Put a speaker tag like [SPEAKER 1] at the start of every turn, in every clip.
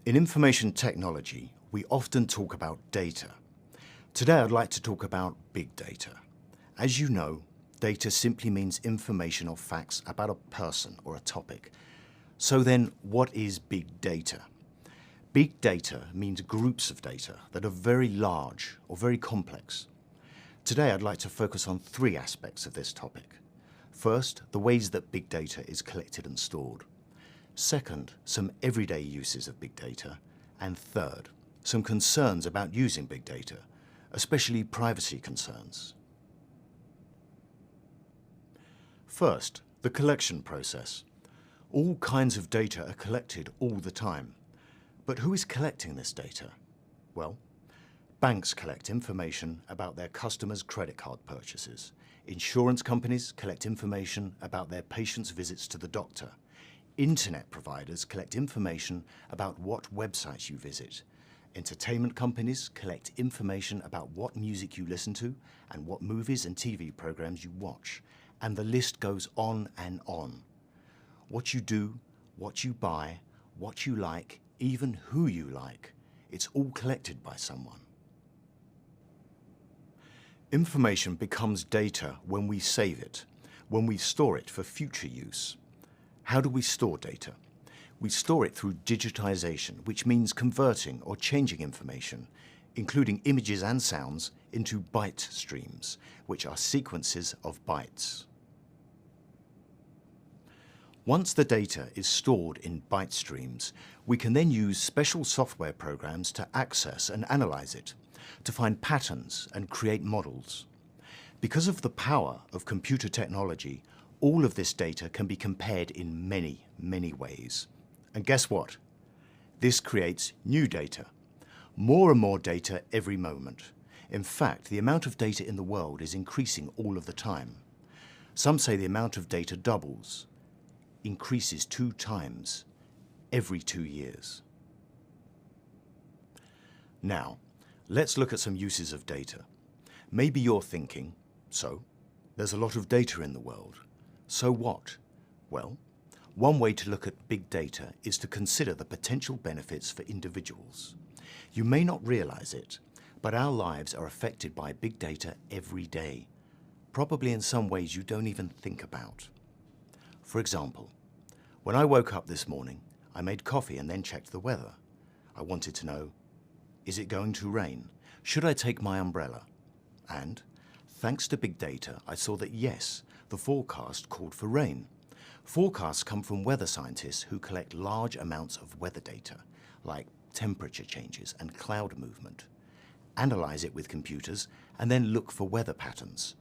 [SPEAKER 1] In information technology, we often talk about data. Today I'd like to talk about big data. As you know, data simply means information or facts about a person or a topic. So then, what is big data? Big data means groups of data that are very large or very complex. Today I'd like to focus on three aspects of this topic. First, the ways that big data is collected and stored. Second, some everyday uses of big data. And third, some concerns about using big data, especially privacy concerns. First, the collection process. All kinds of data are collected all the time. But who is collecting this data? Well, banks collect information about their customers' credit card purchases. Insurance companies collect information about their patients' visits to the doctor. Internet providers collect information about what websites you visit. Entertainment companies collect information about what music you listen to and what movies and TV programs you watch. And the list goes on and on. What you do, what you buy, what you like, even who you like, it's all collected by someone. Information becomes data when we save it, when we store it for future use. How do we store data? We store it through digitization, which means converting or changing information, including images and sounds, into byte streams, which are sequences of bytes. Once the data is stored in byte streams, we can then use special software programs to access and analyze it, to find patterns and create models. Because of the power of computer technology, all of this data can be compared in many, many ways. And guess what? This creates new data. More and more data every moment. In fact, the amount of data in the world is increasing all of the time. Some say the amount of data doubles, increases 2 times every 2 years. Now, let's look at some uses of data. Maybe you're thinking, so, there's a lot of data in the world. So what? Well, one way to look at big data is to consider the potential benefits for individuals. You may not realize it, but our lives are affected by big data every day, probably in some ways you don't even think about. For example, when I woke up this morning, I made coffee and then checked the weather. I wanted to know, is it going to rain? Should I take my umbrella? And, thanks to big data, I saw that yes, the forecast called for rain. Forecasts come from weather scientists who collect large amounts of weather data, like temperature changes and cloud movement, analyze it with computers, and then look for weather patterns,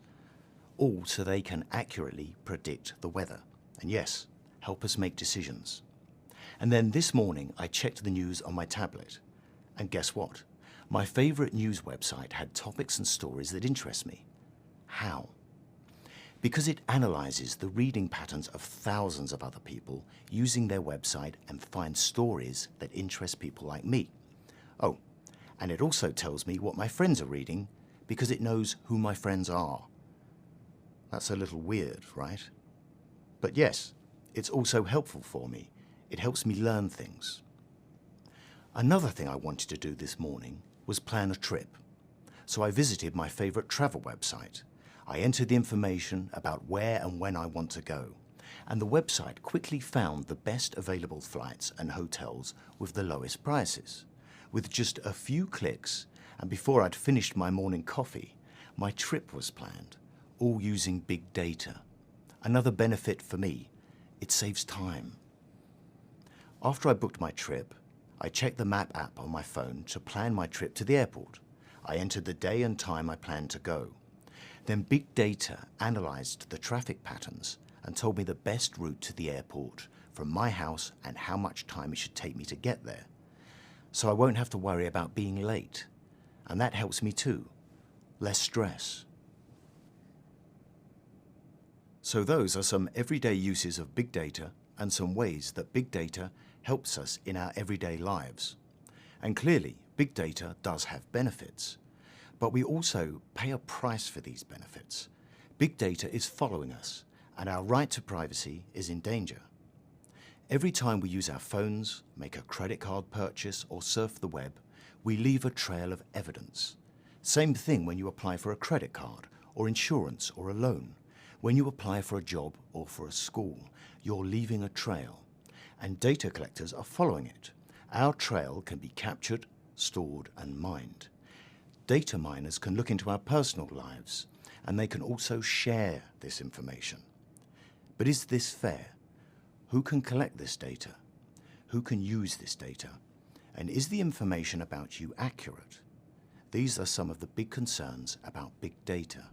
[SPEAKER 1] all so they can accurately predict the weather. And yes, help us make decisions. And then this morning, I checked the news on my tablet. And guess what? My favorite news website had topics and stories that interest me. How? Because it analyzes the reading patterns of thousands of other people using their website and finds stories that interest people like me. Oh, and it also tells me what my friends are reading because it knows who my friends are. That's a little weird, right? But yes, it's also helpful for me. It helps me learn things. Another thing I wanted to do this morning was plan a trip. So I visited my favorite travel website. I entered the information about where and when I want to go, and the website quickly found the best available flights and hotels with the lowest prices. With just a few clicks, and before I'd finished my morning coffee, my trip was planned, all using big data. Another benefit for me, it saves time. After I booked my trip, I checked the map app on my phone to plan my trip to the airport. I entered the day and time I planned to go. Then big data analyzed the traffic patterns and told me the best route to the airport from my house and how much time it should take me to get there. So I won't have to worry about being late. And that helps me too. Less stress. So those are some everyday uses of big data and some ways that big data helps us in our everyday lives. And clearly, big data does have benefits. But we also pay a price for these benefits. Big data is following us, and our right to privacy is in danger. Every time we use our phones, make a credit card purchase, or surf the web, we leave a trail of evidence. Same thing when you apply for a credit card, or insurance, or a loan. When you apply for a job or for a school, you're leaving a trail, and data collectors are following it. Our trail can be captured, stored, and mined. Data miners can look into our personal lives, and they can also share this information. But is this fair? Who can collect this data? Who can use this data? And is the information about you accurate? These are some of the big concerns about big data.